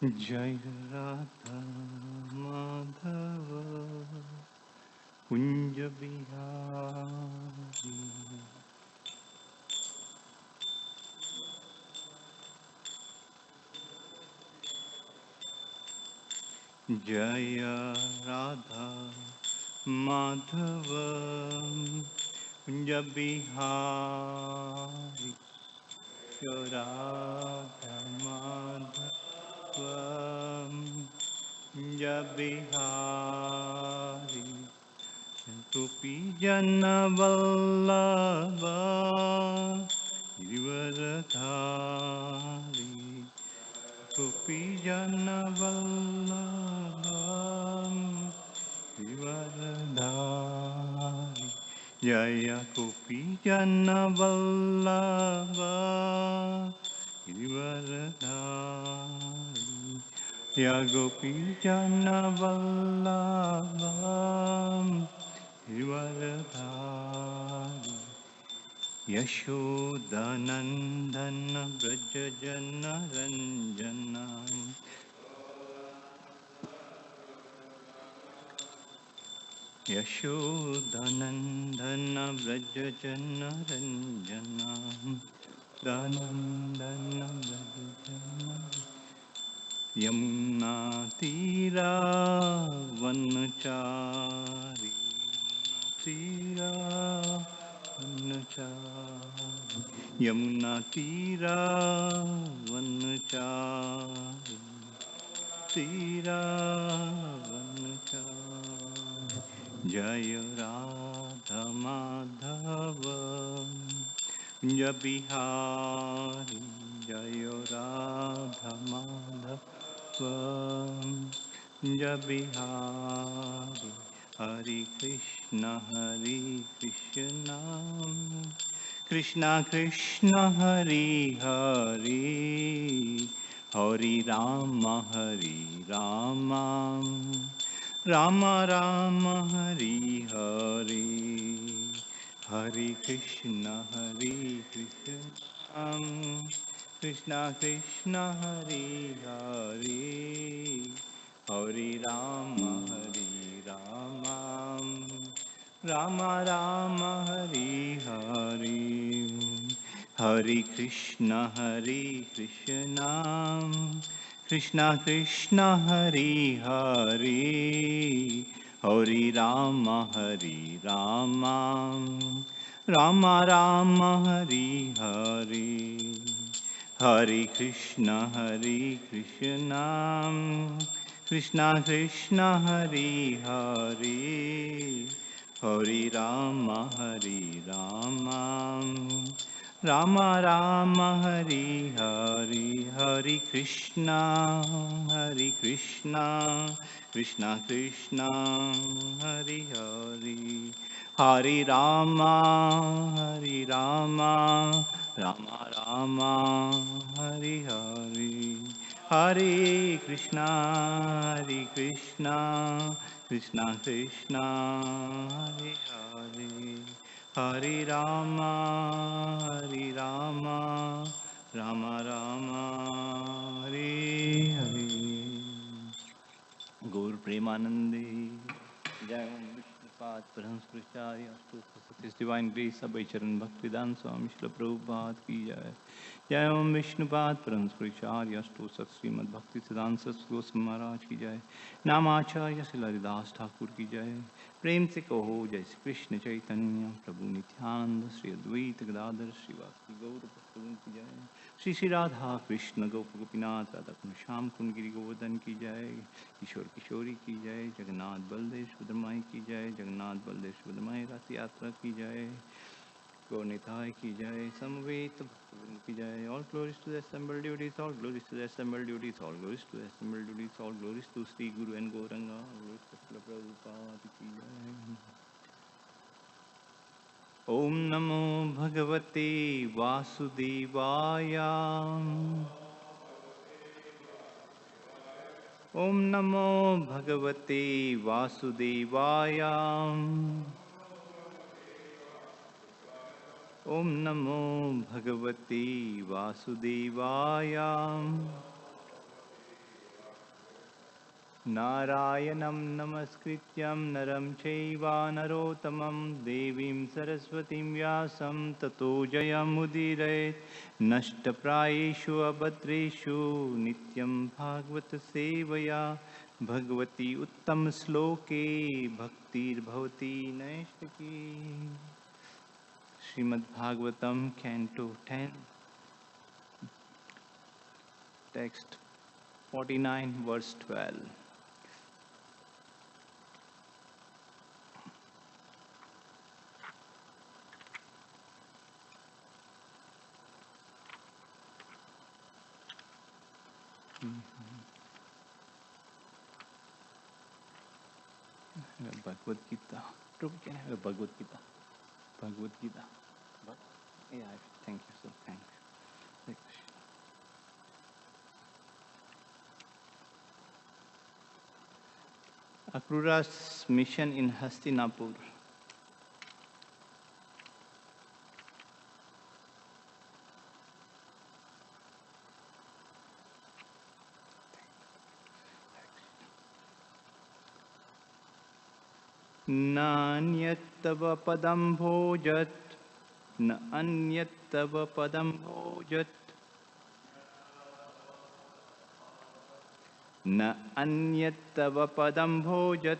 जय राधा माधव कुंज बिहारी। जय राधा माधव कुंज बिहारी। जय राधा माधव कुंज बिहारी। गोपी जन वल्लभ गिरिवरधारी। गोपी जन वल्लभ गिरिवरधारी। जय गोपी जन वल्लभ गिरिवरधारी। जय गोपी जन वल्लभ गिरिवरधारी। यशोदानन्दन व्रज जन रञ्जन। यशोदानन्दन व्रज जन रञ्जन। दानन्दन व्रज जन यमुना तीरा वनचारी। तीरा वनचारी। यमुना तीरा वनचारी। तीरा वनचारी। जय राधा माधव कुंज बिहारी। जय राधा माधव कुंज बिहारी। हरे कृष्ण कृष्ण कृष्ण हरे हरे, हरे राम राम राम हरे हरे। हरे कृष्ण कृष्ण कृष्ण हरे हरे, हरे राम राम राम हरे हरे। हरे कृष्ण कृष्ण कृष्ण हरे हरे, हरे राम राम राम हरे हरे। हरे कृष्ण कृष्ण कृष्ण हरे हरे, हरे राम राम राम हरे हरे। हरे कृष्ण कृष्ण कृष्ण हरे हरे, हरे राम राम राम हरे हरे। हरे कृष्ण कृष्ण कृष्ण हरे हरे, हरे राम राम राम हरे हरे। गौर प्रेमानंदे। जय ओम विष्णुपाद परहंस प्रचार्य अष्टोत्तर डिवाइन ग्रेस अभय चरण भक्तिदान स्वामी श्रील प्रभुपाद की जय। जय ओम विष्णुपाद परहंस प्रचार्य अष्टोत्तर श्रीमद् भक्ति सिद्धांत सरस्वती गोस्वामी महाराज की जय। नामाचार्य श्री हरिदास ठाकुर की जय। प्रेम से कहो जय श्री कृष्ण चैतन्य प्रभु नित्यानंद श्री अद्वैत गदाधर श्रीवासु गौर भक्तों की जय। श्री श्री राधा कृष्ण गोप गोपीनाथ राधा कृष्ण श्याम कुंड गिरि गोवर्धन की जय। किशोर किशोरी की जय। जगन्नाथ बलदेव सुभद्रमाई की जय। जगन्नाथ बलदेव सुभद्रमाई रथ यात्रा की जय। गौर निताय की जय। समवेत भक्तवृंद की जय। All glories to the assembled deities, all glories to the assembled deities, all glories to the assembled deities, all glories to Sri Guru and Gauranga, all glories to Srila Prabhupada की जय। ओम नमो भगवते वासुदेवाय। ओम नमो भगवते वासुदेवाय। ओम नमो भगवते वासुदेवाय। नारायणं नमस्कृत्यं नरं चैव नरोत्तमं देवीं सरस्वतीं व्यासं ततो जयमुदीरयेत् नष्टप्रायेषु अभद्रेषु नित्यं भागवतसेवया Bhagwati उत्तमश्लोके भक्तिर्भवति नैष्टिकी श्रीमद्भागवतं canto 10 text 49 verse 12 Bhagavad Gita. Prabhu, can I have a Bhagavad Gita? Bhagavad Gita. Yeah, thank you, sir. Thank you. Thank you. Akrura's mission in Hastinapur. Nanyat-tava padam bhojat, na anyat-tava padam bhojat, na anyat-tava padam bhojat,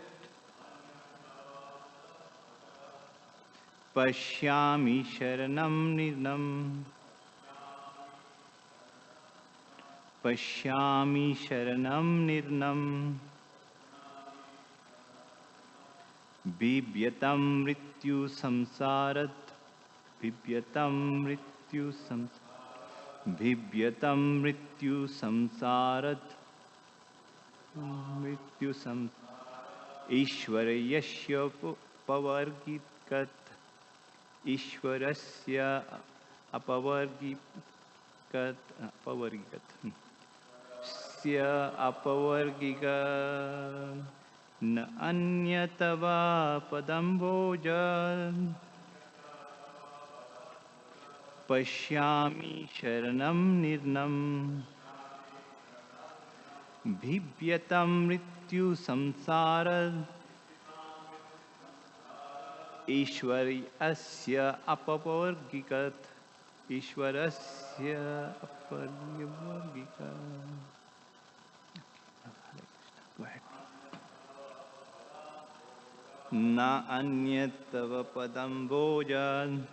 pashyami sharanam nirnam, pashyami sharanam nirnam, bibhyatam mrityu samsarat, bibhyatam mrityu samsarat. Bhibhyatam mrityu samsarat mrityu sam Ishwarayasya pavargikat Ishwarasya apavargikat apavargikat Sya apavargikat Na anyatava padam bhojan Pashyami sharanam nirnam Bhibhyatam mrityu samsara Ishwarasya apavargikat Ishwarasya apavargikat. Go ahead. Na anyat tava padam bhojan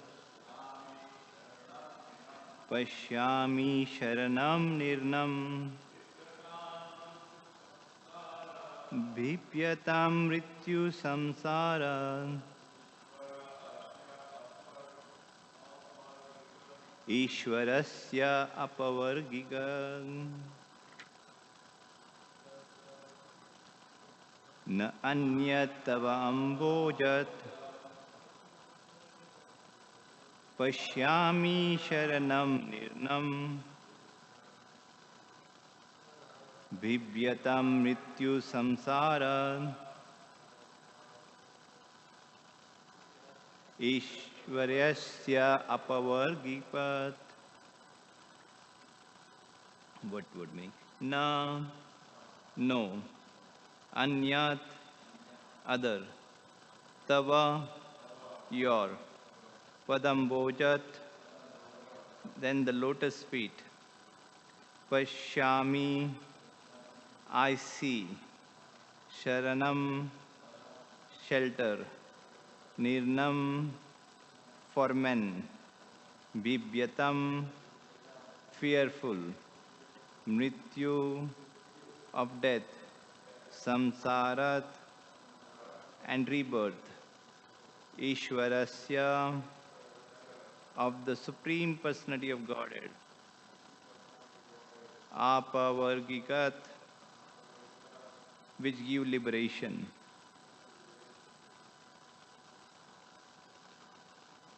Pashyami sharanam nirnam Bhipyatam mrityu samsara Ishwarasya apavargigan Na anyatava ambojat Pashyami sharanam nirnam Bhibhyatam mrityu samsara Ishwarasya apavargipat. What would mean? Na, no. Anyat, other. Tava, your. Padambojat, then the lotus feet. Pashyami, I see. Sharanam, shelter. Nirnam, for men. Bibhyatam, fearful. Mrityu, of death. Samsarat, and rebirth. Ishwarasya, of the Supreme Personality of Godhead. Apavargikat, which give liberation.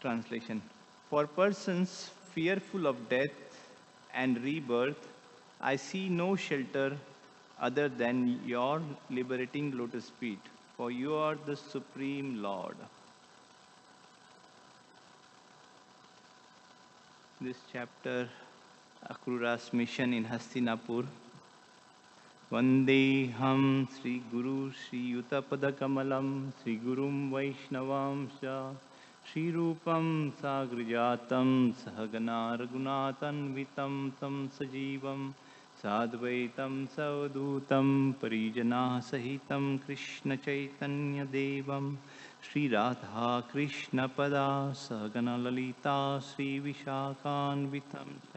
Translation. For persons fearful of death and rebirth, I see no shelter other than your liberating lotus feet, for you are the Supreme Lord. This chapter, Akrura's mission in Hastinapur, वन्देऽहं श्रीगुरु श्रीयुतपदकमलं श्रीगुरुं वैष्णवांश्च श्रीरूपं साग्रजातं सहगना रघुनाथान्वितं तं सजीवं साद्वैतं सवधूतं परिजनसहितं कृष्णचैतन्यदेवं श्रीराधाकृष्णपदा सहगणललिता श्रीविशाखान्वितं च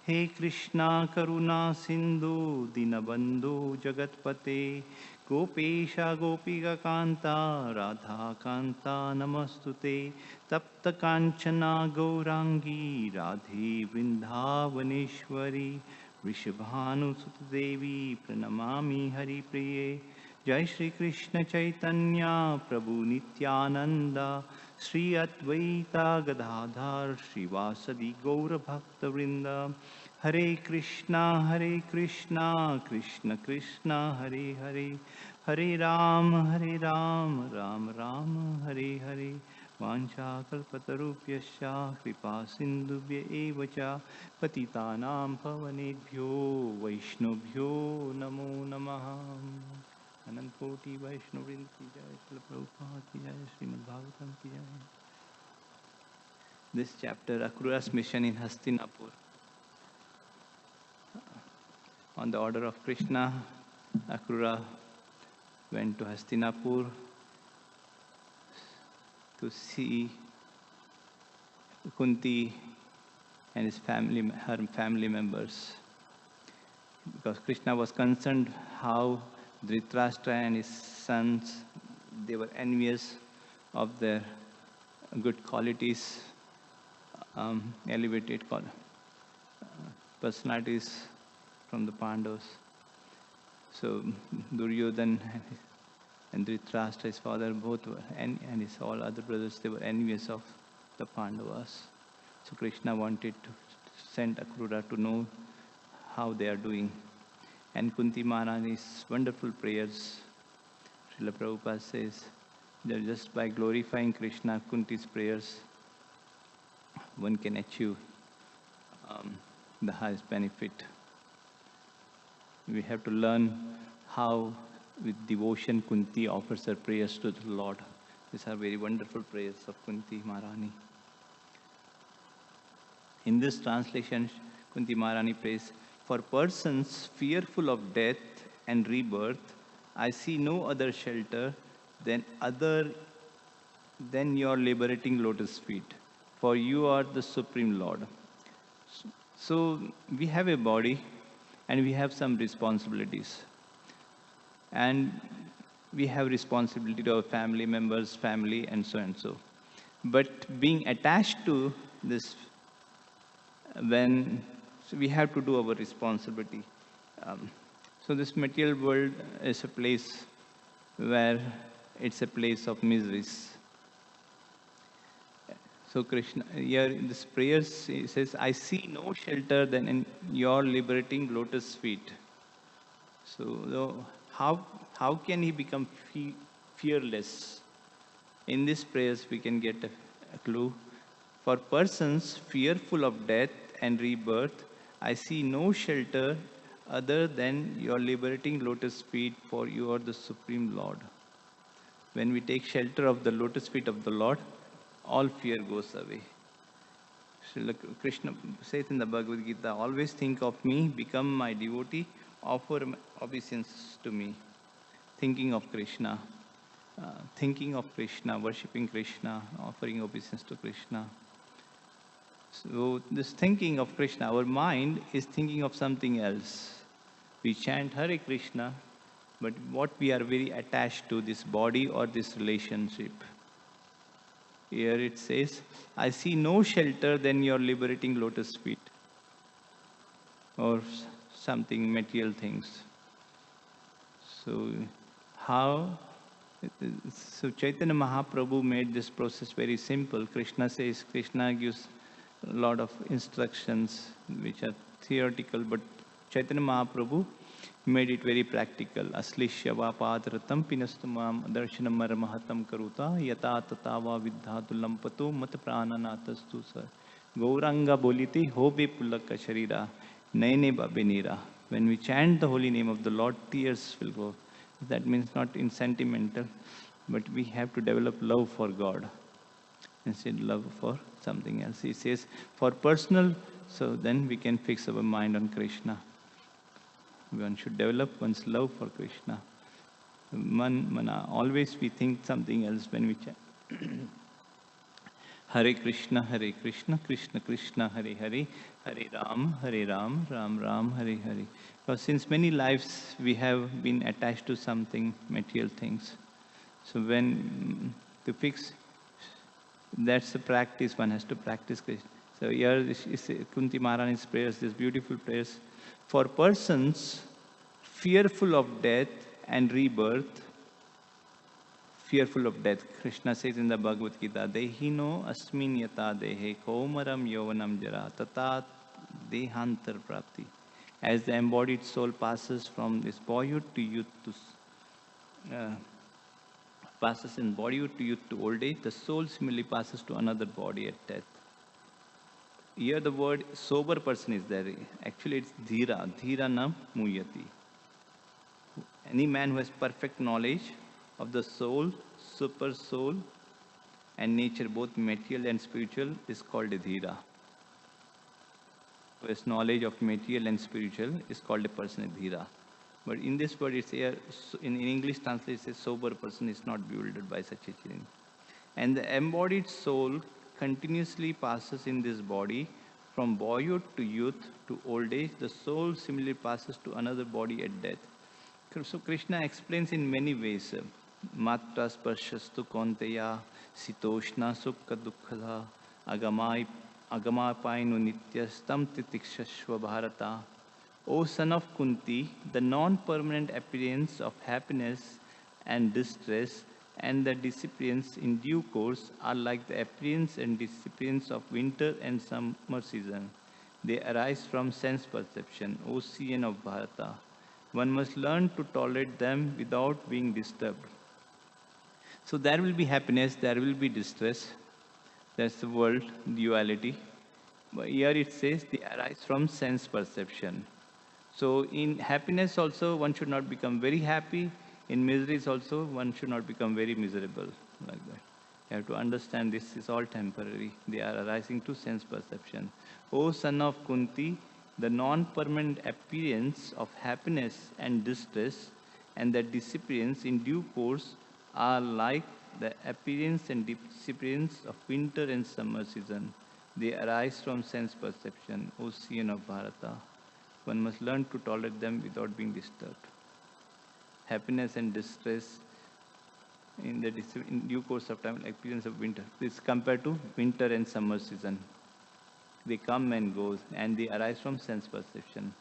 हे कृष्णा करुणा सिंधु दीनबंधु जगतपते गोपेशा गोपिकान्ता राधा कांता नमस्तुते तप्त कांचना गौरांगी राधे वृंदावनेश्वरी वृषभानुसुत देवी प्रणमामि हरिप्रिये जय श्री कृष्ण चैतन्य प्रभु नित्यानंद श्री अद्वैता गदाधर श्रीवासदि गौरभक्तवृंद हरे कृष्णा कृष्ण कृष्ण हरे हरे हरे राम राम राम हरे हरे वाञ्छाकल्पतरुभ्यश्च कृपा सिन्धुभ्य एव च पतितानां पवनेभ्यो वैष्णवभ्यो नमो नमः। अनंत कोटि वैष्णववृंद की जय, श्रील प्रभुपाद की जय, श्रीमद् भागवतम की जय। This chapter, Akrura's mission in Hastinapur. On the order of Krishna, Akrura went to Hastinapur to see Kunti and his family, her family members, because Krishna was concerned how Dhritarashtra and his sons, they were envious of their good qualities, elevated personalities from the Pandavas. So Duryodhana and Dhritarashtra, his father, both were, and his all other brothers, they were envious of the Pandavas. So Krishna wanted to send Akrura to know how they are doing. And Kunti Maharani's wonderful prayers, Srila Prabhupada says, that just by glorifying Krishna, Kunti's prayers, one can achieve the highest benefit. We have to learn how, with devotion, Kunti offers her prayers to the Lord. These are very wonderful prayers of Kunti Maharani. In this translation, Kunti Maharani prays, for persons fearful of death and rebirth, I see no other shelter than your liberating lotus feet, for you are the Supreme Lord. So we have a body and we have some responsibilities. And we have responsibility to our family members, family, and so and so. But being attached to this, so we have to do our responsibility. So this material world is a place where it's a place of miseries. So Krishna, here in this prayer, he says, I see no shelter than in your liberating lotus feet. So how can he become fearless? In these prayers we can get a clue. For persons fearful of death and rebirth, I see no shelter other than your liberating lotus feet, for you are the Supreme Lord. When we take shelter of the lotus feet of the Lord, all fear goes away. Srila Krishna says in the Bhagavad Gita, always think of me, become my devotee, offer obeisance to me. Thinking of Krishna, worshipping Krishna, offering obeisance to Krishna. So this thinking of Krishna, our mind is thinking of something else. We chant Hare Krishna, but what we are very attached to, this body or this relationship. Here it says, I see no shelter than your liberating lotus feet, or something material things. So Chaitanya Mahaprabhu made this process very simple. Krishna gives a lot of instructions which are theoretical, but Chaitanya Mahaprabhu made it very practical. Aslishya va padratam pinastumam darshanam marmahatam karuta yata tatava vidhatu lampato mat prananatastu sar Gauranga boliti hobe pulaka sharira naine babenira When we chant the holy name of the Lord, tears will go. That means not in sentimental, but we have to develop love for God instead love for something else. He says for personal, so then we can fix our mind on Krishna. One should develop one's love for Krishna. Mana, always we think something else when we chant. Hare Krishna, Krishna Krishna, Hare Hare, Hare Ram, Ram Ram, Hare Hare. Because since many lives we have been attached to something, material things. So when to fix, that's the practice, one has to practice Krishna. So here is Kunti Maharani's prayers, these beautiful prayers. For persons fearful of death and rebirth, fearful of death. Krishna says in the Bhagavad Gita, Dehino asmin yata dehe komaram yovanam jara tata dehantar prapti. As the embodied soul passes from this boyhood to youth to passes in bodyhood to youth to old age, the soul similarly passes to another body at death. Here the word sober person is there. Actually it's dhira, dhira nam muyati. Any man who has perfect knowledge of the soul, super soul, and nature, both material and spiritual, is called a dhira. Who has knowledge of material and spiritual is called a person a dhira. But in this word, it's here, in English translation, it says sober person is not bewildered by such a change. And the embodied soul continuously passes in this body from boyhood to youth to old age. The soul similarly passes to another body at death. So Krishna explains in many ways. Matra sparshastu konteya sitoshna sukha dukkhada agamapainu nityastam titikshashva bharata. O son of Kunti, the non-permanent appearance of happiness and distress and the disappearance in due course are like the appearance and disappearance of winter and summer season. They arise from sense perception, ocean of Bharata. One must learn to tolerate them without being disturbed. So there will be happiness, there will be distress. That's the world duality. But here it says they arise from sense perception. So in happiness also, one should not become very happy. In miseries also, one should not become very miserable. Like that. You have to understand this is all temporary. They are arising to sense perception. O son of Kunti, the non-permanent appearance of happiness and distress and the disappearance in due course are like the appearance and disappearance of winter and summer season. They arise from sense perception, ocean of Bharata. One must learn to tolerate them without being disturbed. Happiness and distress in due course of time, experience of winter. This compared to winter and summer season. They come and go, and they arise from sense perception.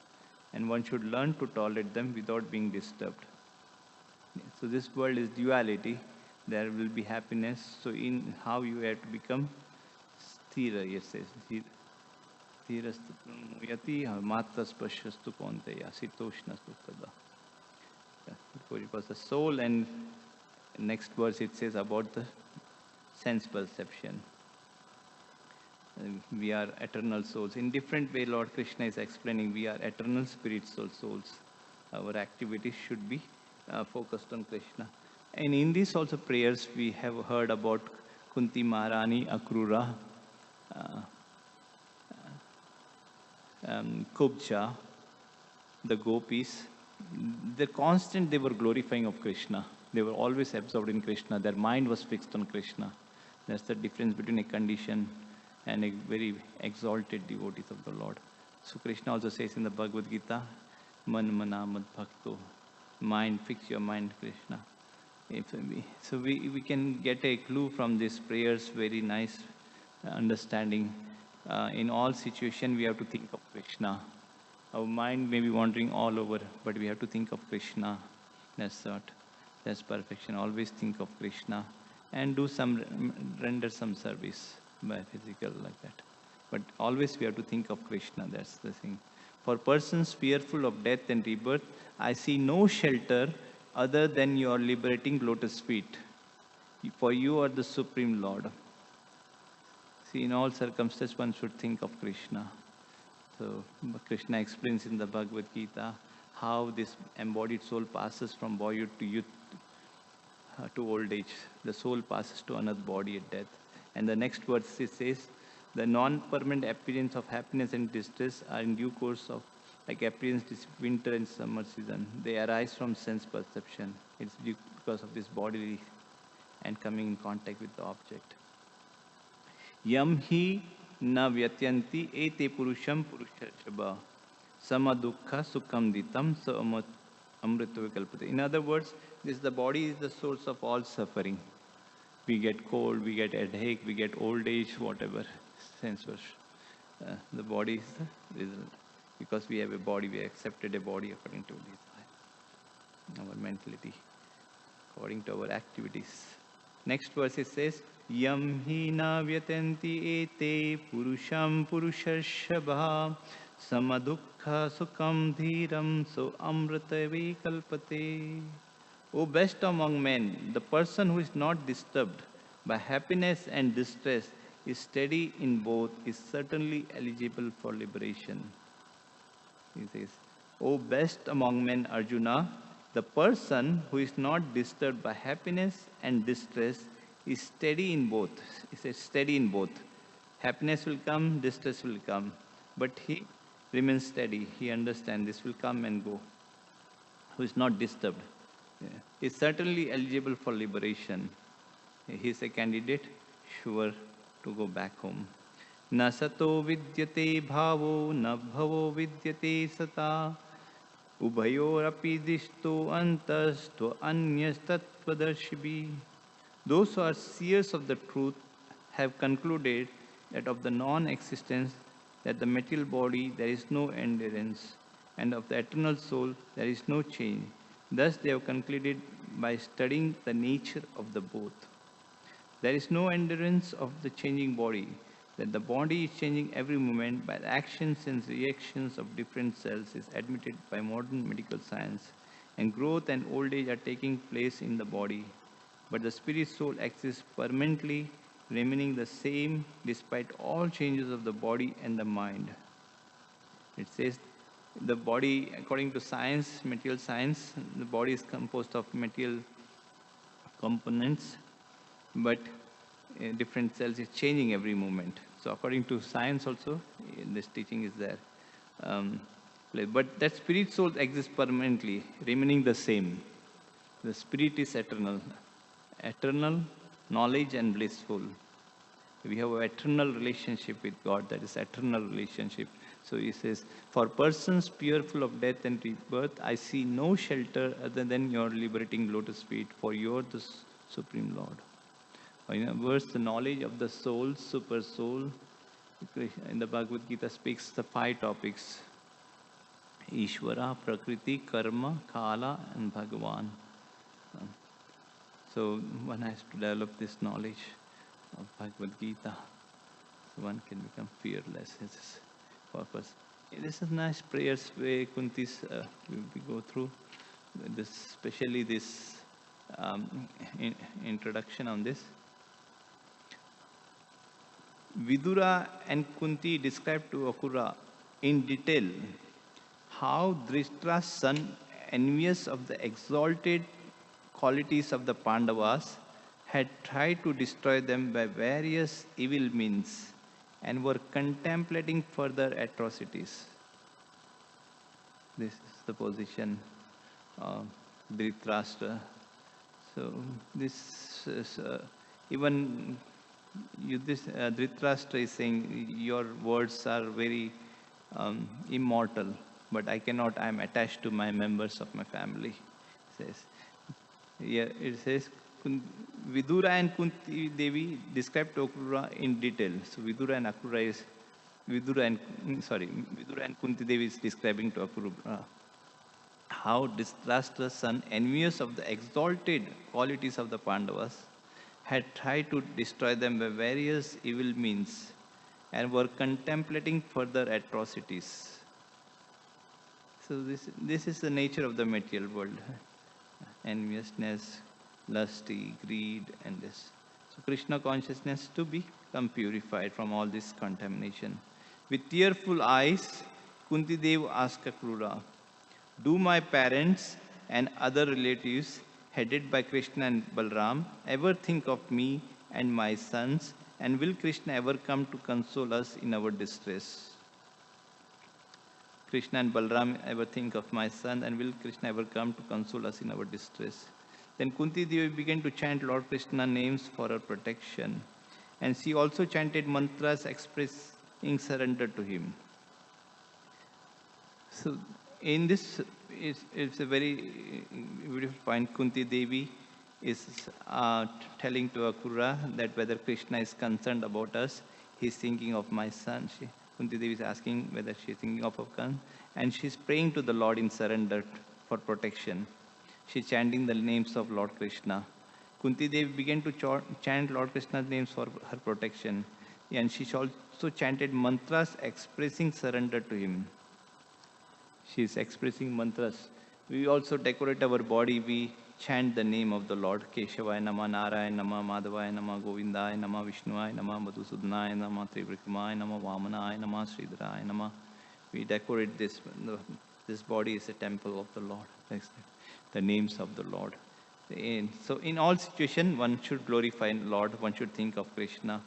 And one should learn to tolerate them without being disturbed. So this world is duality. There will be happiness. So in how you have to become sthira, it says. Yati matras pashastu konteya sitoshnastu kada. It was the soul, and next verse it says about the sense perception. We are eternal souls. In different way, Lord Krishna is explaining we are eternal spiritual souls. Our activities should be focused on Krishna. And in this also prayers, we have heard about Kunti Maharani, Akrura, Kubja, the gopis. They were glorifying of Krishna. They were always absorbed in Krishna. Their mind was fixed on Krishna. That's the difference between a condition and a very exalted devotees of the Lord. So Krishna also says in the Bhagavad Gita, Man mana mad bhakto. Mind, fix your mind, Krishna. So we can get a clue from these prayers, very nice understanding. In all situations, we have to think of Krishna. Our mind may be wandering all over, but we have to think of Krishna. That's perfection. Always think of Krishna and render some service by physical like that. But always we have to think of Krishna. That's the thing. For persons fearful of death and rebirth, I see no shelter other than your liberating lotus feet. For you are the Supreme Lord. See, in all circumstances, one should think of Krishna. So Krishna explains in the Bhagavad Gita how this embodied soul passes from boyhood to youth to old age. The soul passes to another body at death. And the next verse it says, the non-permanent appearance of happiness and distress are in due course of like appearance this winter and summer season. They arise from sense perception. It's due because of this bodily and coming in contact with the object. Yam hi na vyatyanti ete purusham purushashaba sama dukkha sukham ditam sa amrita vikalpate. In other words, the body is the source of all suffering. We get cold, we get headache, we get old age, whatever sense was. The body is the result. Because we have a body, we accepted a body according to our mentality, according to our activities. Next verse it says, Yam hi na vyatanti ete purusham purushashabha samadukha sukham dhiram so amrita vikalpate. O best among men, the person who is not disturbed by happiness and distress, is steady in both, is certainly eligible for liberation. He says, O best among men, Arjuna, the person who is not disturbed by happiness and distress is steady in both. He says, steady in both. Happiness will come, distress will come. But he remains steady. He understands this will come and go. Who is not disturbed. Is certainly eligible for liberation. He is a candidate sure to go back home. Na sato vidyate bhavo, na bhavo vidyate sata, ubhayor api dishto antastvo anyas tattvadarshibhi. Those who are seers of the truth have concluded that of the non-existence, that the material body there is no endurance, and of the eternal soul there is no change. Thus they have concluded by studying the nature of the both. There is no endurance of the changing body, that the body is changing every moment by the actions and reactions of different cells is admitted by modern medical science, and growth and old age are taking place in the body. But the spirit soul exists permanently, remaining the same despite all changes of the body and the mind. It says the body, according to science, material science, the body is composed of material components, but different cells is changing every moment. So according to science also, this teaching is there. But that spirit soul exists permanently, remaining the same. The spirit is eternal. Eternal, knowledge and blissful. We have an eternal relationship with God, that is eternal relationship. So he says, for persons fearful of death and rebirth, I see no shelter other than your liberating lotus feet, for you are the Supreme Lord. In a verse, the knowledge of the soul, super soul, in the Bhagavad Gita speaks the 5 topics. Ishvara, Prakriti, Karma, Kala and Bhagavan. So one has to develop this knowledge of Bhagavad Gita. So one can become fearless. This is purpose. This is nice prayers where Kunti's we go through, this, especially this introduction on this. Vidura and Kunti described to Akrura in detail how Dhritarashtra's son, envious of the exalted qualities of the Pandavas, had tried to destroy them by various evil means and were contemplating further atrocities. This is the position of Dhritarashtra. So this is even Dhritarashtra is saying your words are very immortal, but I cannot. I am attached to my members of my family. It says, yeah, it says Vidura and Kunti Devi described to Akrura in detail. So Vidura and Kunti Devi is describing to Akrura how Dhritarashtra's son, envious of the exalted qualities of the Pandavas, had tried to destroy them by various evil means and were contemplating further atrocities. So this is the nature of the material world. Enviousness, lusty, greed, and this. So Krishna consciousness to become purified from all this contamination. With tearful eyes, Kunti Dev asked Akrura, "Do my parents and other relatives, headed by Krishna and Balram, ever think of me and my sons? And will Krishna ever come to console us in our distress?" Krishna and Balram ever think of my son, and will Krishna ever come to console us in our distress? Then Kunti Devi began to chant Lord Krishna names for her protection. And she also chanted mantras expressing surrender to him. So in this, it's a very beautiful point. Kunti Devi is telling to Akrura that whether Krishna is concerned about us, he's thinking of my son. Kunti Devi is asking whether she's thinking of her son, and she's praying to the Lord in surrender for protection. She's chanting the names of Lord Krishna. Kunti Devi began to chant Lord Krishna's names for her protection, and she also chanted mantras expressing surrender to him. She is expressing mantras. We also decorate our body. We chant the name of the Lord. Keshavaya Nama, Narayana Nama, Madhavaya Nama, Govindaya Nama, Vishnuaya Nama, Madhusudanaya Nama, Trivikramaya Nama, Vamanaya Nama, Sridharaya Nama. We decorate this. This body is a temple of the Lord. That's the names of the Lord. So in all situations, one should glorify Lord. One should think of Krishna.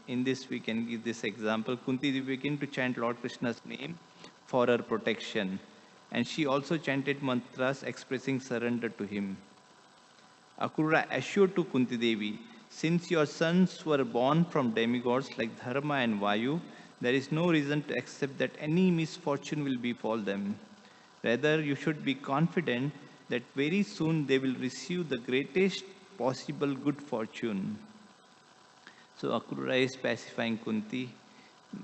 In this, we can give this example. Kunti Devi began to chant Lord Krishna's name for her protection, and she also chanted mantras expressing surrender to him. Akrura assured to Kunti Devi, "Since your sons were born from demigods like Dharma and Vayu, there is no reason to accept that any misfortune will befall them. Rather, you should be confident that very soon they will receive the greatest possible good fortune." So Akrura is pacifying Kunti,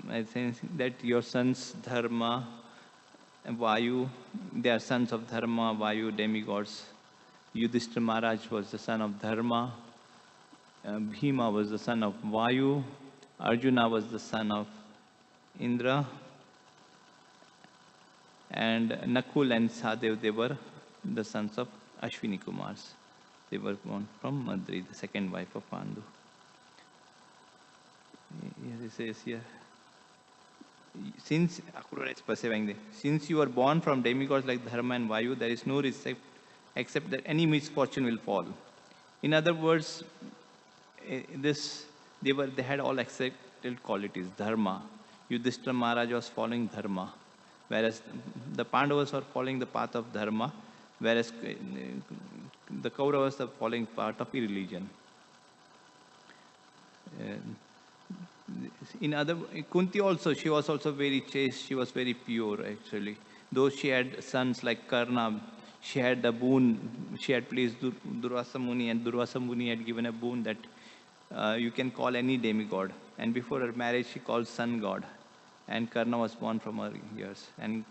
I think that your sons Dharma and Vayu, they are sons of Dharma, Vayu, demigods. Yudhishthira Maharaj was the son of Dharma. Bhima was the son of Vayu. Arjuna was the son of Indra. And Nakul and Sahadev, they were the sons of Ashwini Kumars. They were born from Madri, the second wife of Pandu. Here it says here, since Akrura is specifying, since you are born from demigods like Dharma and Vayu, there is no risk except that any misfortune will fall. In other words, they had all accepted qualities. Dharma. Yudhishthira Maharaj was following Dharma, whereas the Pandavas were following the path of Dharma, whereas the Kauravas are following path of irreligion. Kunti also, she was also very chaste, she was very pure actually. Though she had sons like Karna, she had the boon, she had pleased Durvasa Muni, and Durvasa Muni had given a boon that you can call any demigod. And before her marriage, she called sun god. And Karna was born from her years. And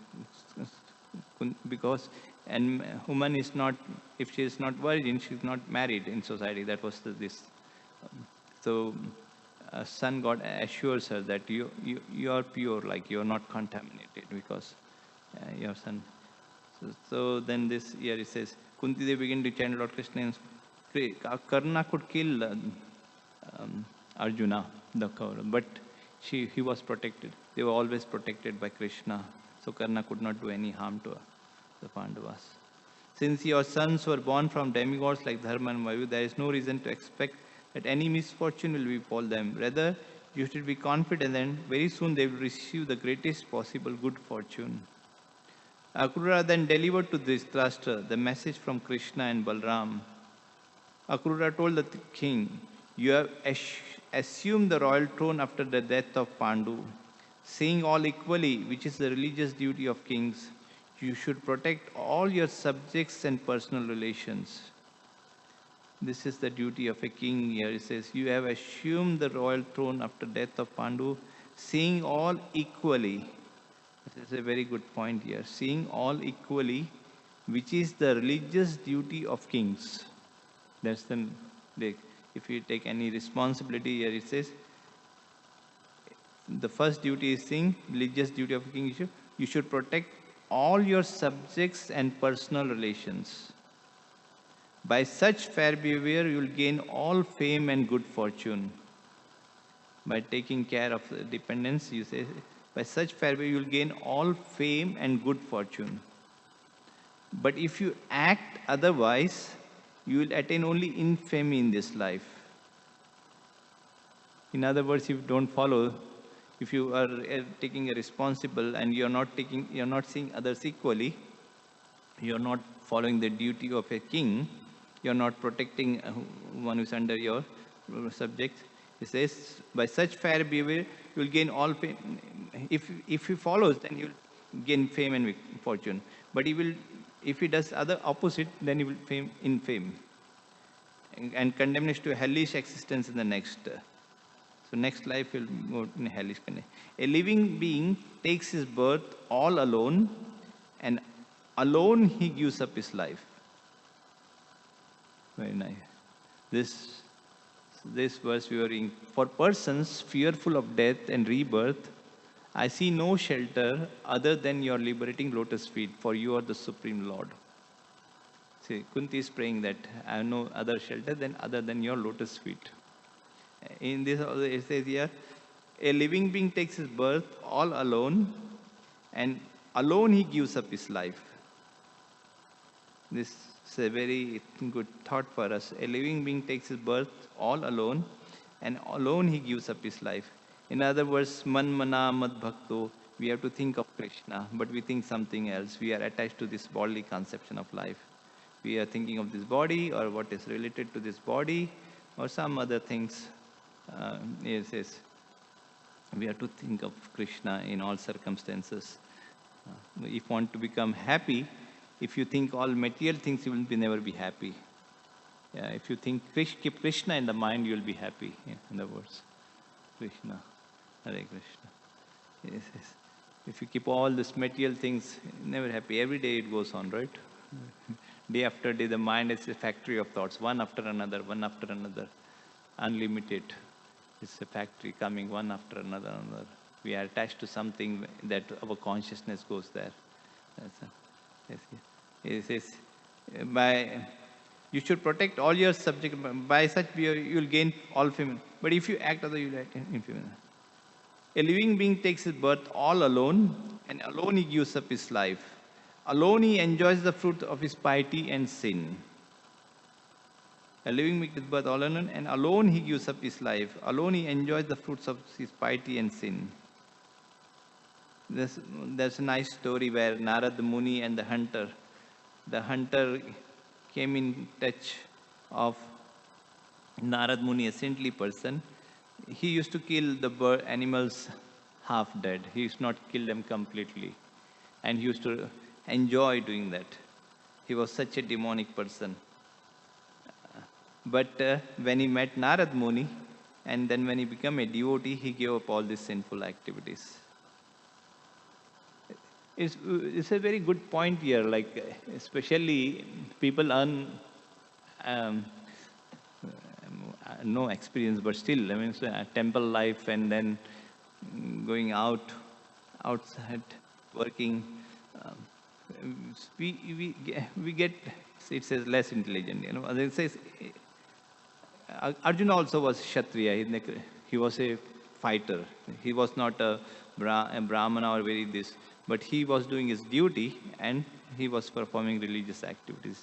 woman is not, if she is not virgin, she is not married in society. That was this. So sun god assures her that you are pure, like you are not contaminated because your son. So then this here it says, Kunti Devi began to chant Lord Krishna. Karna could kill Arjuna, the Kaurav, but he was protected. They were always protected by Krishna. So Karna could not do any harm to the Pandavas. Since your sons were born from demigods like Dharma and Vayu, there is no reason to expect that any misfortune will befall them. Rather, you should be confident that very soon they will receive the greatest possible good fortune. Akrura then delivered to Dhritarashtra the message from Krishna and Balram. Akrura told the king, "You have assumed the royal throne after the death of Pandu. Seeing all equally, which is the religious duty of kings, you should protect all your subjects and personal relations." This is the duty of a king here. It says, you have assumed the royal throne after death of Pandu, seeing all equally. This is a very good point here. Seeing all equally, which is the religious duty of kings. That's if you take any responsibility here, it says, the first duty is seeing religious duty of a king. You should protect all your subjects and personal relations. By such fair behavior, you will gain all fame and good fortune. by taking care of the dependents, you say, by such fare you will gain all fame and good fortune. But if you act otherwise, you will attain only infamy in this life. In other words, if you don't follow, if you are taking a responsible and you're not seeing others equally, you're not following the duty of a king, you're not protecting one who's under your subjects. He says, by such fair behavior, you will gain all fame. If he follows, then you'll gain fame and fortune. But if he does other opposite, then he will fame in fame and condemnation to a hellish existence in the next. So next life will go in a hellish condition. A living being takes his birth all alone, and alone he gives up his life. Very nice. This verse we are in. For persons fearful of death and rebirth, I see no shelter other than your liberating lotus feet, for you are the Supreme Lord. See, Kunti is praying that I have no other shelter other than your lotus feet. In this also it says here, a living being takes his birth all alone, and alone he gives up his life. This is a very good thought for us. A living being takes his birth all alone, and alone he gives up his life. In other words, man mana mad bhakto, we have to think of Krishna, but we think something else. We are attached to this bodily conception of life. We are thinking of this body or what is related to this body or some other things. Yes. We have to think of Krishna in all circumstances. If you want to become happy, if you think all material things, you will never be happy. Yeah, if you think keep Krishna in the mind, you will be happy. Yeah, in the words, Krishna, Hare Krishna. Yes. If you keep all these material things, never happy. Every day it goes on, right? Day after day, the mind is a factory of thoughts, one after another, unlimited. It's a factory coming one after another. We are attached to something that our consciousness goes there. It says, you should protect all your subjects. By such you will gain all fame. But if you act other, you will attain infamy. A living being takes his birth all alone, and alone he gives up his life. Alone he enjoys the fruit of his piety and sin. A living being takes birth all alone, and alone he gives up his life. Alone he enjoys the fruits of his piety and sin. There's a nice story where Narad Muni and the hunter came in touch of Narad Muni, a saintly person. He used to kill the animals half dead. He used not kill them completely. And he used to enjoy doing that. He was such a demonic person. But when he met Narad Muni, and then when he became a devotee, he gave up all these sinful activities. It's a very good point here, like especially people earn no experience, but still, I mean, temple life and then going outside, working, we get, it says, less intelligent, you know. It says, Arjuna also was Kshatriya, he was a fighter. He was not a Brahmana or very this, but he was doing his duty and he was performing religious activities.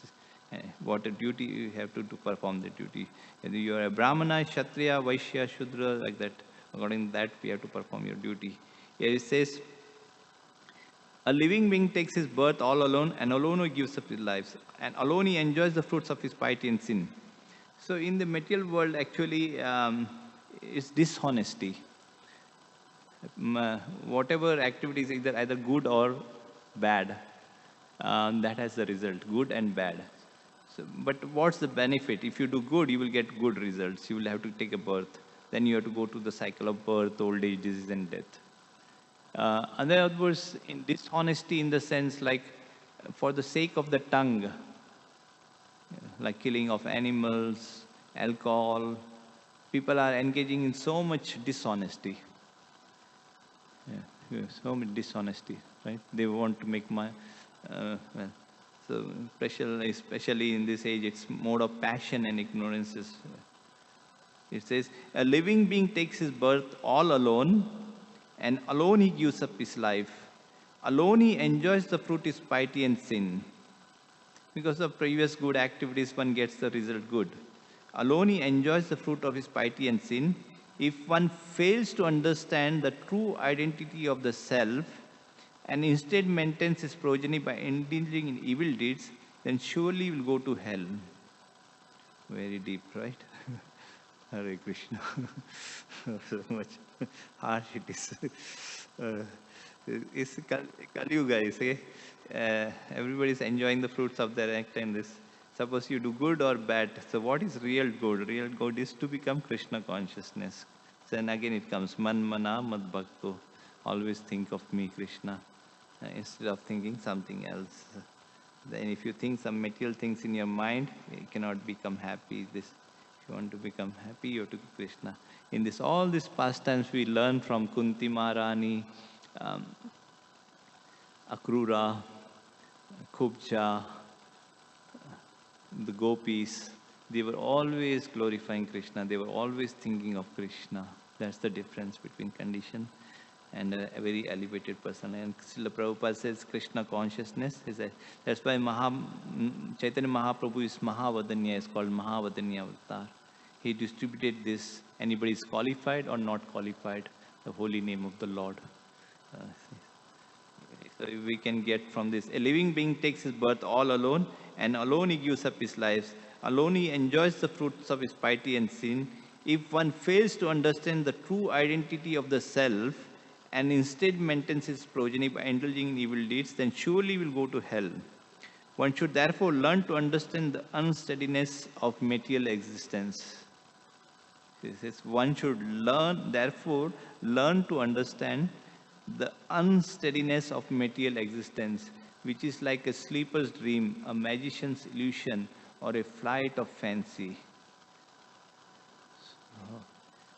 What a duty you have to perform the duty. Whether you are a Brahmana, Kshatriya, Vaishya, Shudra, like that, according to that, we have to perform your duty. Here it says, a living being takes his birth all alone, and alone he gives up his life, and alone he enjoys the fruits of his piety and sin. So in the material world, actually, it's dishonesty. Whatever activity is either good or bad, that has the result, good and bad. So, but what's the benefit? If you do good, you will get good results. You will have to take a birth. Then you have to go to the cycle of birth, old age, disease, and death. In other words, in dishonesty in the sense like for the sake of the tongue, like killing of animals, alcohol, people are engaging in so much dishonesty. So much dishonesty, right? They want to make my, so especially in this age, it's mode of passion and ignorance is It says, a living being takes his birth all alone, and alone he gives up his life. Alone he enjoys the fruit is piety and sin. Because of previous good activities, one gets the result good. Alone he enjoys the fruit of his piety and sin. If one fails to understand the true identity of the self and instead maintains his progeny by indulging in evil deeds, then surely he will go to hell. Very deep, right? Hare Krishna. So much harsh it is. It's Kali Yuga, you say. Everybody is enjoying the fruits of their act and this. Suppose you do good or bad. So what is real good? Real good is to become Krishna consciousness. Then again it comes, man mana mad bhakto. Always think of me, Krishna, instead of thinking something else. Then if you think some material things in your mind, you cannot become happy. This, if you want to become happy, you have to Krishna. In this, all these pastimes we learn from Kunti Maharani, Akrura, Kubja, the gopis. They were always glorifying Krishna. They were always thinking of Krishna. That's the difference between condition and a very elevated person. And Srila Prabhupada says Krishna consciousness is a, that's why Chaitanya Mahaprabhu is Mahavadanya, is called Mahavadanya Avatar. He distributed this, anybody is qualified or not qualified, the holy name of the Lord. So we can get from this, a living being takes his birth all alone, and alone he gives up his life. Alone he enjoys the fruits of his piety and sin. If one fails to understand the true identity of the self and instead maintains his progeny by indulging in evil deeds, then surely he will go to hell. One should therefore learn to understand the unsteadiness of material existence. This is, one should therefore learn to understand the unsteadiness of material existence, which is like a sleeper's dream, a magician's illusion, or a flight of fancy. So,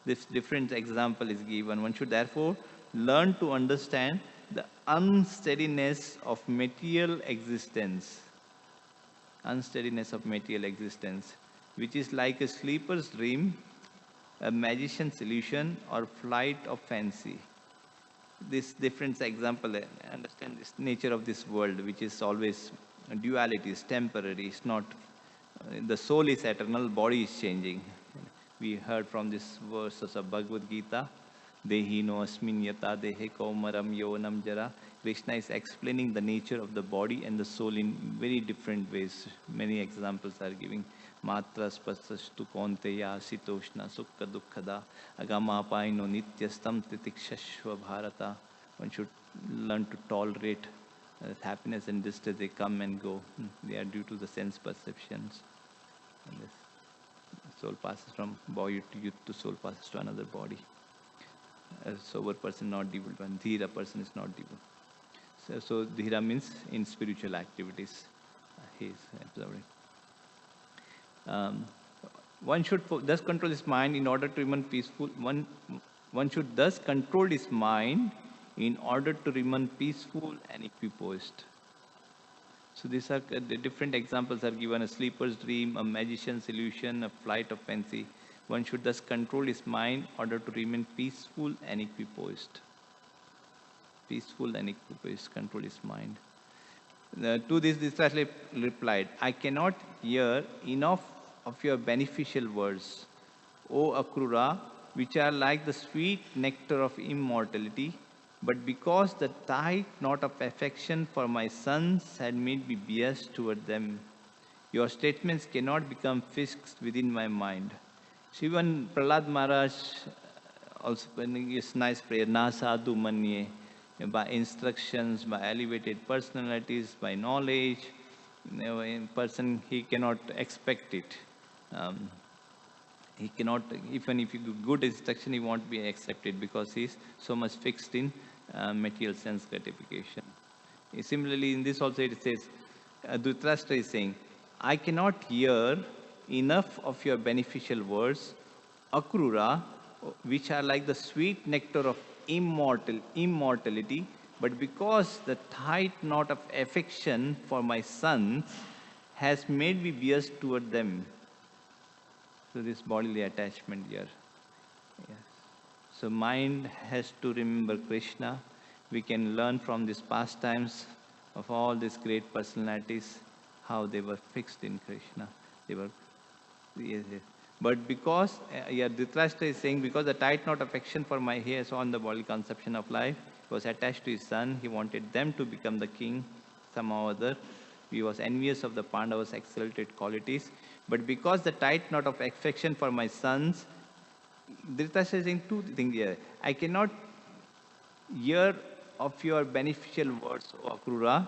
this different example is given. One should therefore learn to understand the unsteadiness of material existence. Unsteadiness of material existence, which is like a sleeper's dream, a magician's illusion, or flight of fancy. This different example, understand this nature of this world, which is always duality, is temporary. It's not, the soul is eternal, body is changing. We heard from this verses of Bhagavad Gita, Dehi no asmin yata dehe kaumaram yonam jara. Krishna is explaining the nature of the body and the soul in very different ways. Many examples are giving. Matra spasastu konteya sitoshna sukha dukkhada agamapaino nityastam titikshashva bharata. One should learn to tolerate happiness and distress. They come and go. They are due to the sense perceptions. And this soul passes from body to youth to soul passes to another body. A sober person, not devil. One dhira person is not devil. So dhira means in spiritual activities. He is observing. One should thus control his mind in order to remain peaceful. One should thus control his mind in order to remain peaceful and equipoised. So these are the different examples are given: a sleeper's dream, a magician's illusion, a flight of fancy. One should thus control his mind in order to remain peaceful and equipoised. Peaceful and equipoised, control his mind. To this, Dhritarashtra replied, I cannot hear enough of your beneficial words, O Akrura, which are like the sweet nectar of immortality, but because the tight knot of affection for my sons had made me biased toward them, your statements cannot become fixed within my mind. So even Prahlad Maharaj also is nice prayer, Na sadhu manye, by instructions, by elevated personalities, by knowledge. In person, he cannot expect it. He cannot, even if you give good instruction, he won't be accepted because he is so much fixed in material sense gratification. Similarly, in this also it says, Dhritarashtra is saying, I cannot hear enough of your beneficial words, Akrura, which are like the sweet nectar of immortality, but because the tight knot of affection for my sons has made me biased toward them. So this bodily attachment here. Yes. So mind has to remember Krishna. We can learn from these pastimes of all these great personalities how they were fixed in Krishna. They were, yes, yes. But because, Dhritarashtra is saying, because the tight knot of affection for my heirs on the bodily conception of life was attached to his son, he wanted them to become the king somehow or other. He was envious of the Pandavas' exalted qualities. But because the tight knot of affection for my sons, Dhritarashtra is saying two things here. I cannot hear of your beneficial words, O Akrura,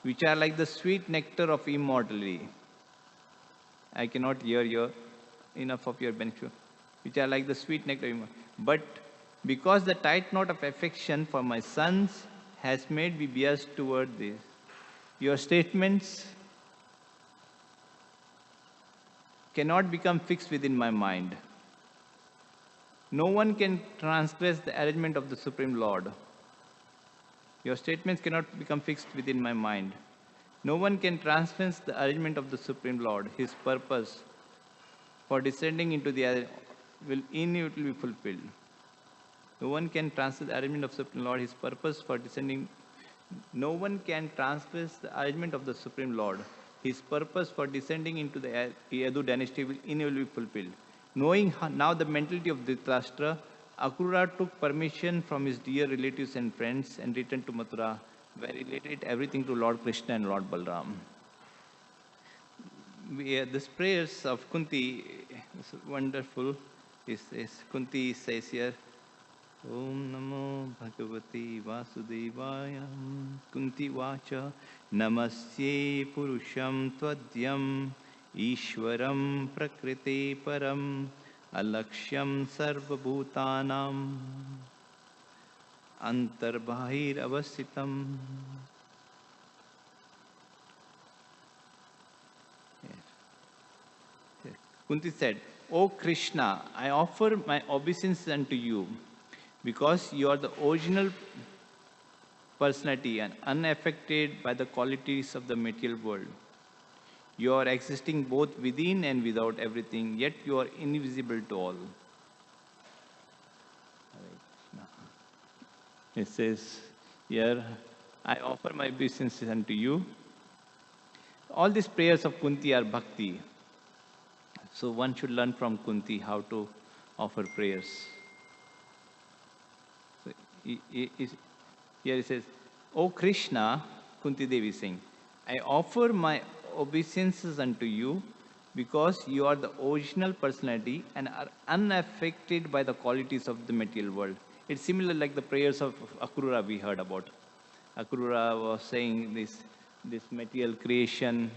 which are like the sweet nectar of immortality. I cannot hear enough of your beneficial, which are like the sweet nectar of immortality. But because the tight knot of affection for my sons has made me biased toward this, your statements cannot become fixed within my mind. No one can transgress the arrangement of the Supreme Lord. Your statements cannot become fixed within my mind. No one can transgress the arrangement of the Supreme Lord. His purpose for descending into the earth will inevitably be fulfilled. No one can transgress the arrangement of the Supreme Lord. His purpose for descending. No one can transgress the arrangement of the Supreme Lord. His purpose for descending into the Yadu dynasty will inevitably be fulfilled. Knowing now the mentality of Dhritarashtra, Akrura took permission from his dear relatives and friends and returned to Mathura, where he related everything to Lord Krishna and Lord Balram. These prayers of Kunti is wonderful. Kunti says here, Om Namo Bhagavati Vasudevaya. Kunti Vacha Namasye Purusham Tvadyam Ishwaram Prakriti Param Alakshyam Sarva Bhutanam Antarbahir Avasitam. Kunti said, O Krishna, I offer my obeisance unto you because you are the original personality and unaffected by the qualities of the material world. You are existing both within and without everything, yet you are invisible to all. It says here, I offer my obeisances unto you. All these prayers of Kunti are bhakti. So one should learn from Kunti how to offer prayers. So here it says, O Krishna, Kunti Devi is saying, I offer my obeisances unto you because you are the original personality and are unaffected by the qualities of the material world. It's similar like the prayers of Akrura we heard about. Akrura was saying this material creation,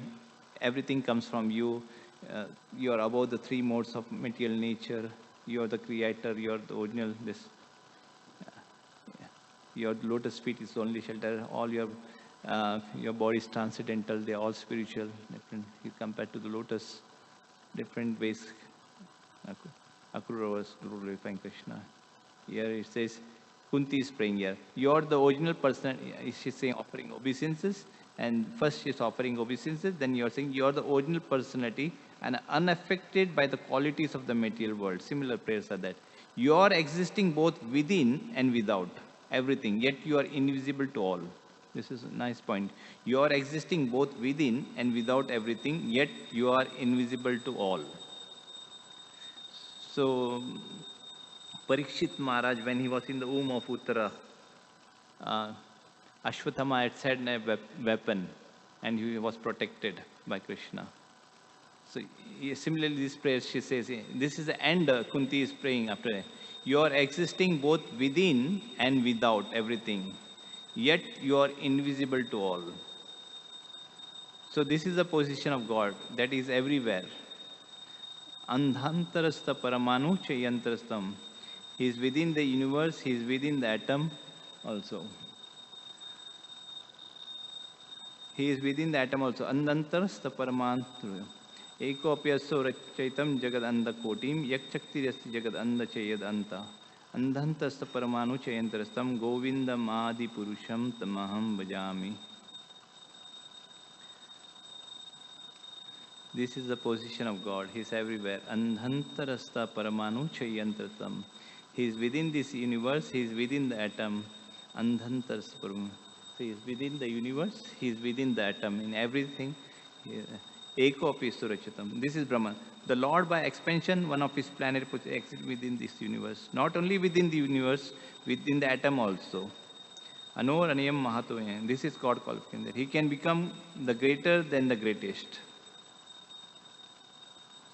everything comes from you. You are above the three modes of material nature. You are the creator. You are the original. Your lotus feet is only shelter. All your body is transcendental. They are all spiritual. Different. You compare to the lotus, different ways. Akrura was glorifying Krishna. Here it says, Kunti is praying here. You are the original person. She's saying offering obeisances. And first she's offering obeisances. Then you are saying you are the original personality and unaffected by the qualities of the material world. Similar prayers are that. You are existing both within and without everything, yet you are invisible to all. This is a nice point. You are existing both within and without everything, yet you are invisible to all. So, Parikshit Maharaj, when he was in the womb of Uttara, Ashwatthama had set a weapon and he was protected by Krishna. So similarly, this prayer she says, this is the end Kunti is praying after. You are existing both within and without everything, yet you are invisible to all. So this is the position of God that is everywhere. Andhantarastha paramanu chayantarastam. He is within the universe, he is within the atom also. He is within the atom also. Andhantarastha paramantru. Ekopyaso rachaitam jagad anda kotim yakchaktirasti jagad anda chayad anta. Andhantastha paramanu chayantarastam govindam adi purusham tamaham bhajami. This is the position of God. He is everywhere. Andhantarastha paramanu chayantratam. He is within this universe. He is within the atom. Andhantarastha paramanu. So he is within the universe. He is within the atom. In everything. Eko api surachitam. This is Brahman. The Lord, by expansion, one of his planet exists within this universe. Not only within the universe, within the atom also. Anor aniyam mahato. This is God qualification. He can become the greater than the greatest.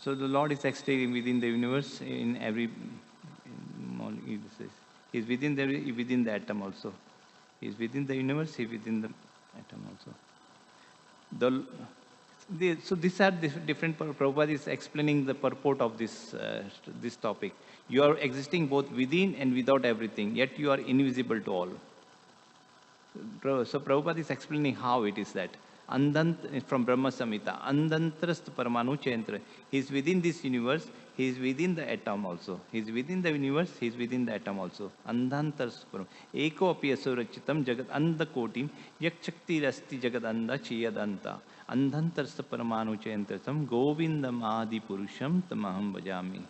So the Lord is actually within the universe in every. He is within the atom also. He is within the universe. He is within the atom also. So these are different. Prabhupada is explaining the purport of this topic. You are existing both within and without everything, yet you are invisible to all. So Prabhupada is explaining how it is that. Andant from Brahma Samhita, Andantrast Paramanu Chantra. He is within this universe, he is within the atom also. He is within the universe, he is within the atom also. Andantrast Param. Eko api asurachitam jagat anda kotim yak shakti rasti jagat anda chiyadanta. Andantrast Paramanu Chantratam Govindam Adi Purusham Tamaham Bhajami.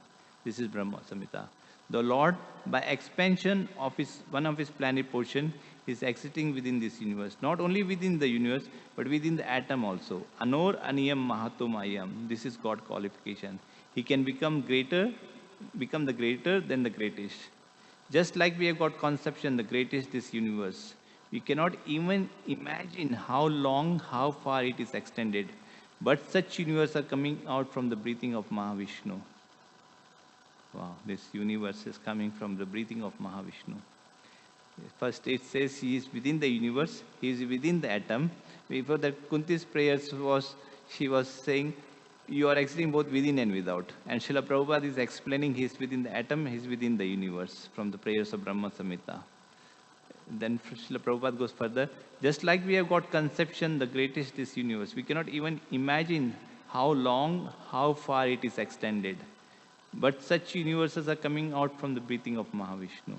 This is Brahma Samhita. The Lord, by expansion of one of his planet portion, is existing within this universe. Not only within the universe, but within the atom also. Anor aniyam mahatomayam. This is God qualification. He can become the greater than the greatest. Just like we have got conception, the greatest this universe. We cannot even imagine how long, how far it is extended. But such universe are coming out from the breathing of Mahavishnu. Wow, this universe is coming from the breathing of Mahavishnu. First it says he is within the universe, he is within the atom. Before that, Kunti's prayers she was saying, you are existing both within and without. And Srila Prabhupada is explaining he is within the atom, he is within the universe from the prayers of Brahma Samhita. Then Srila Prabhupada goes further, just like we have got conception, the greatest is universe. We cannot even imagine how long, how far it is extended. But such universes are coming out from the breathing of Mahavishnu.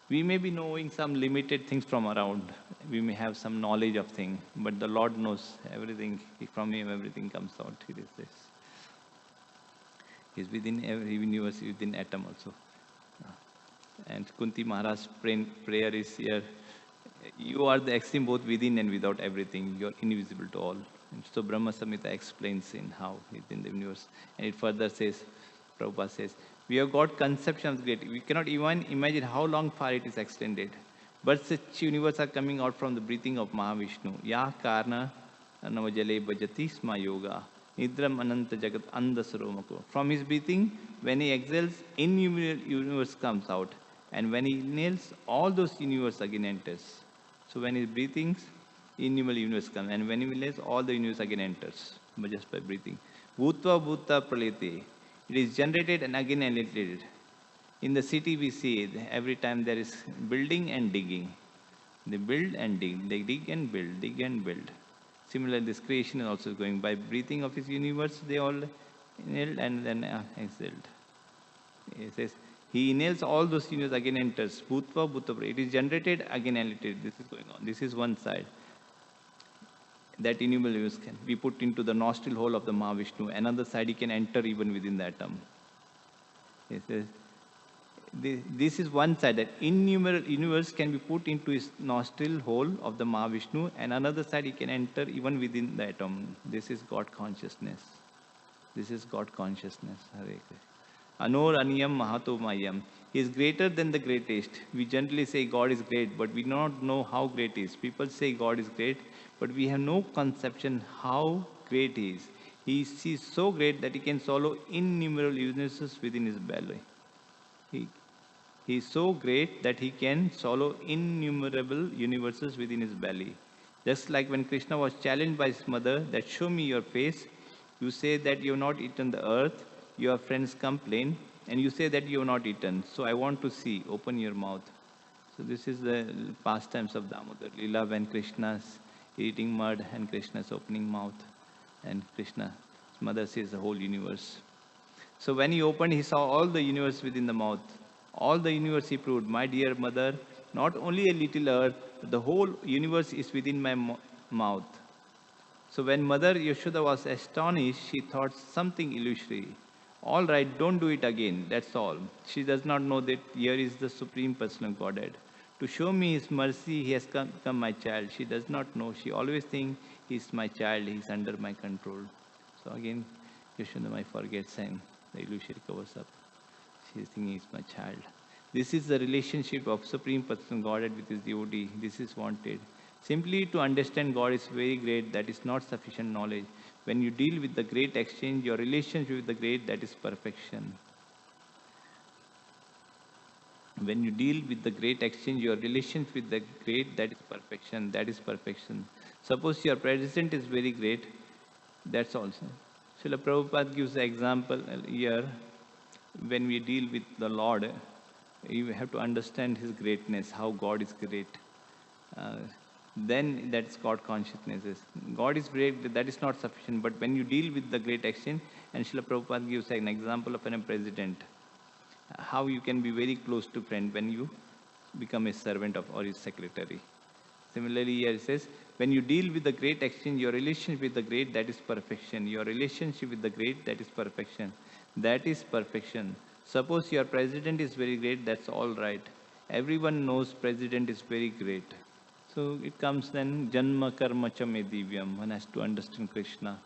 We may be knowing some limited things from around. We may have some knowledge of things, but the Lord knows everything. From him, everything comes out. He is this. He is within every universe, within atom also. And Kunti Maharaj's prayer is here. You are the extreme both within and without everything. You are invisible to all. And so Brahma Samhita explains in how within the universe. And it further says, Prabhupada says, we have got conception of the great. We cannot even imagine how long far it is extended. But such universe are coming out from the breathing of Mahavishnu. Ya karna anavajale bhajati sma yoga. Nidram ananta jagat andasaromako. From his breathing, when he exhales, innumerable universe comes out. And when he inhales, all those universe again enters. So when he breathes, innumerable universe comes. And when he inhales, all the universe again enters. But just by breathing. Bhutva bhuta pralete. It is generated and again annihilated. In the city we see it, every time there is building and digging. They build and dig. They dig and build, dig and build. Similarly, this creation is also going. By breathing of his universe, they all inhaled and then exhaled. It says, he inhales all those universe, again enters. Bhutva bhutva. It is generated, again annihilated. This is going on. This is one side. That innumerable universe can be put into the nostril hole of the Mahavishnu. Another side he can enter even within the atom. It says, this is one side, that innumerable universe can be put into his nostril hole of the Mahavishnu, and another side he can enter even within the atom. This is God consciousness. This is God consciousness. Hare Krishna. Anor aniyam mahato mayam. He is greater than the greatest. We generally say God is great, but we do not know how great he is. People say God is great, but we have no conception how great he is. He is so great that he can swallow innumerable universes within his belly. He is so great that he can swallow innumerable universes within his belly. Just like when Krishna was challenged by his mother that show me your face, you say that you have not eaten the earth, your friends complain, and you say that you have not eaten. So I want to see, open your mouth. So this is the pastimes of Damodar Leela, when Krishna's eating mud and Krishna's opening mouth. And Krishna's mother sees the whole universe. So when he opened, he saw all the universe within the mouth. All the universe he proved, my dear mother, not only a little earth, the whole universe is within my mouth. So when Mother Yashoda was astonished, she thought something illusory. All right, don't do it again. That's all. She does not know that here is the Supreme Personal Godhead. To show me His mercy, He has become my child. She does not know. She always thinks He's my child. He's under my control. So again, Yashoda forgets and the illusory covers up. She is thinking He's my child. This is the relationship of Supreme Personal Godhead with His devotee. This is wanted. Simply to understand God is very great, that is not sufficient knowledge. When you deal with the great exchange, your relationship with the great, that is perfection. When you deal with the great exchange, your relationship with the great, that is perfection. That is perfection. Suppose your present is very great, that's also. Srila Prabhupada gives the example here, when we deal with the Lord, you have to understand His greatness, how God is great. Then that's God consciousness. God is great, that is not sufficient. But when you deal with the great action, and Srila Prabhupada gives an example of a president, how you can be very close to friend when you become a servant of or his secretary. Similarly, here it says, when you deal with the great exchange, your relationship with the great, that is perfection. Your relationship with the great, that is perfection. That is perfection. Suppose your president is very great, that's all right. Everyone knows president is very great. So it comes then, Janma Karma Cha Me Divyam. One has to understand Krishna.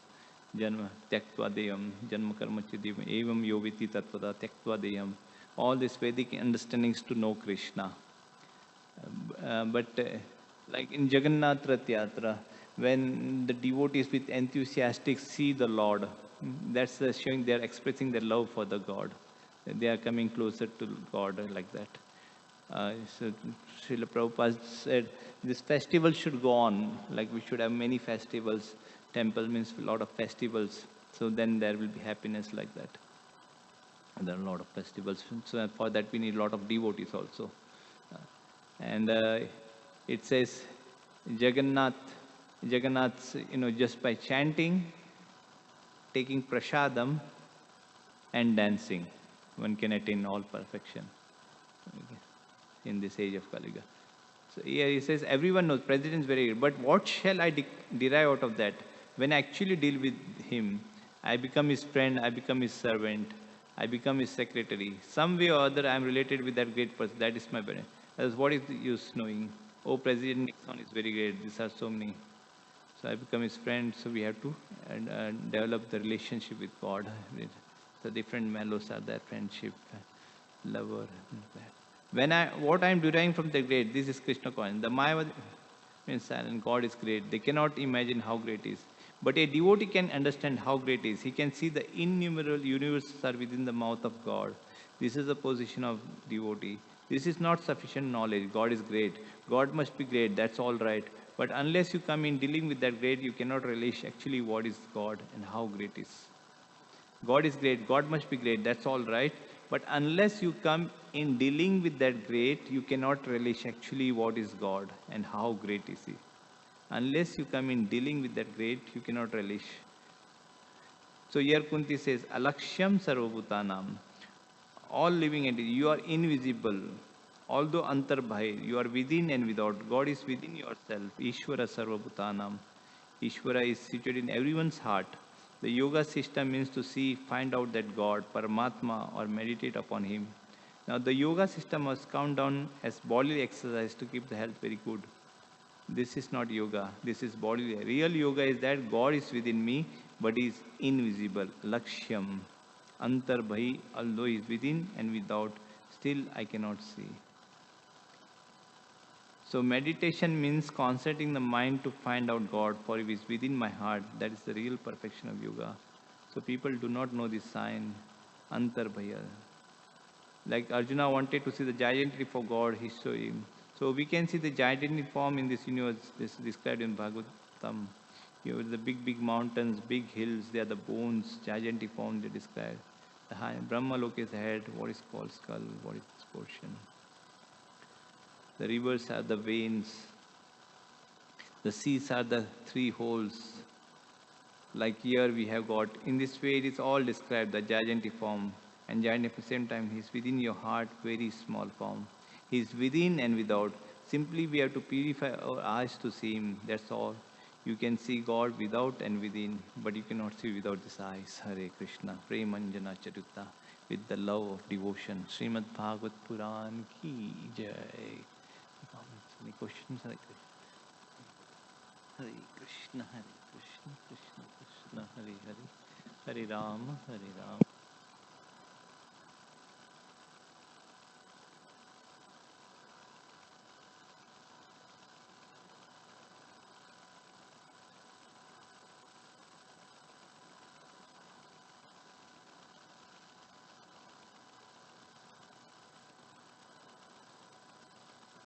Janma Tyaktva Deyam, Janma Karma Cha Divyam, Evam Yoviti Tattvada Tyaktva Deyam. All these Vedic understandings to know Krishna. But like in Jagannath Rath Yatra, when the devotees with enthusiastic see the Lord, that's showing they are expressing their love for the God. They are coming closer to God like that. So Srila Prabhupada said this festival should go on, like we should have many festivals. Temple means a lot of festivals. So then there will be happiness like that. And there are a lot of festivals. So for that we need a lot of devotees also. And it says Jagannath's, just by chanting, taking prasadam and dancing, one can attain all perfection in this age of Kali Yuga. So here he says, everyone knows President is very good, but what shall I derive out of that? When I actually deal with him, I become his friend, I become his servant, I become his secretary. Some way or other, I am related with that great person. That is my benefit. As what is the use knowing? Oh, President Nixon is very great. These are so many. So I become his friend. So we have to develop the relationship with God. The different mellows are there: friendship, lover. What I am deriving from the great, this is Krishna consciousness. The Maya means silent. God is great. They cannot imagine how great it is. But a devotee can understand how great it is. He can see the innumerable universes are within the mouth of God. This is the position of devotee. This is not sufficient knowledge. God is great. God must be great. That's all right. But unless you come in dealing with that great, you cannot relish actually what is God and how great is. God is great. God must be great. That's all right. But unless you come in dealing with that great, you cannot relish actually what is God and how great is He. Unless you come in dealing with that great, you cannot relish. So here Kunti says, Alakshyam Sarvabhutanam. All living entities, you are invisible. Although antarbhai, you are within and without. God is within yourself. Ishvara Sarvabhutanam. Ishvara is situated in everyone's heart. The yoga system means to see, find out that God, Paramatma, or meditate upon Him. Now the yoga system must count down as bodily exercise to keep the health very good. This is not yoga. This is bodily. Real yoga is that God is within me, but He is invisible. Lakshyam. Antarbhai, although He is within and without, still I cannot see. So meditation means concentrating the mind to find out God, for if He is within my heart, that is the real perfection of yoga. So people do not know this sign, Antarbhaya. Like Arjuna wanted to see the gigantic form of God, he saw Him. So we can see the gigantic form in this universe. This is described in Bhagavatam. You have the big, big mountains, big hills, they are the bones, gigantic form they describe. The high, Brahma Loka is the head, what is called skull, what is this portion. The rivers are the veins. The seas are the three holes. Like here we have got, in this way it is all described, the gigantic form. And giant at the same time, He is within your heart, very small form. He is within and without. Simply we have to purify our eyes to see Him, that's all. You can see God without and within, but you cannot see without these eyes. Hare Krishna. Premanjana Charuta. With the love of devotion. Srimad Bhagavat Puran ki jai. Any questions? Hare Krishna. Hare Krishna. Hare Krishna. Krishna Krishna. Hare Hare. Hare Rama. Hare Rama.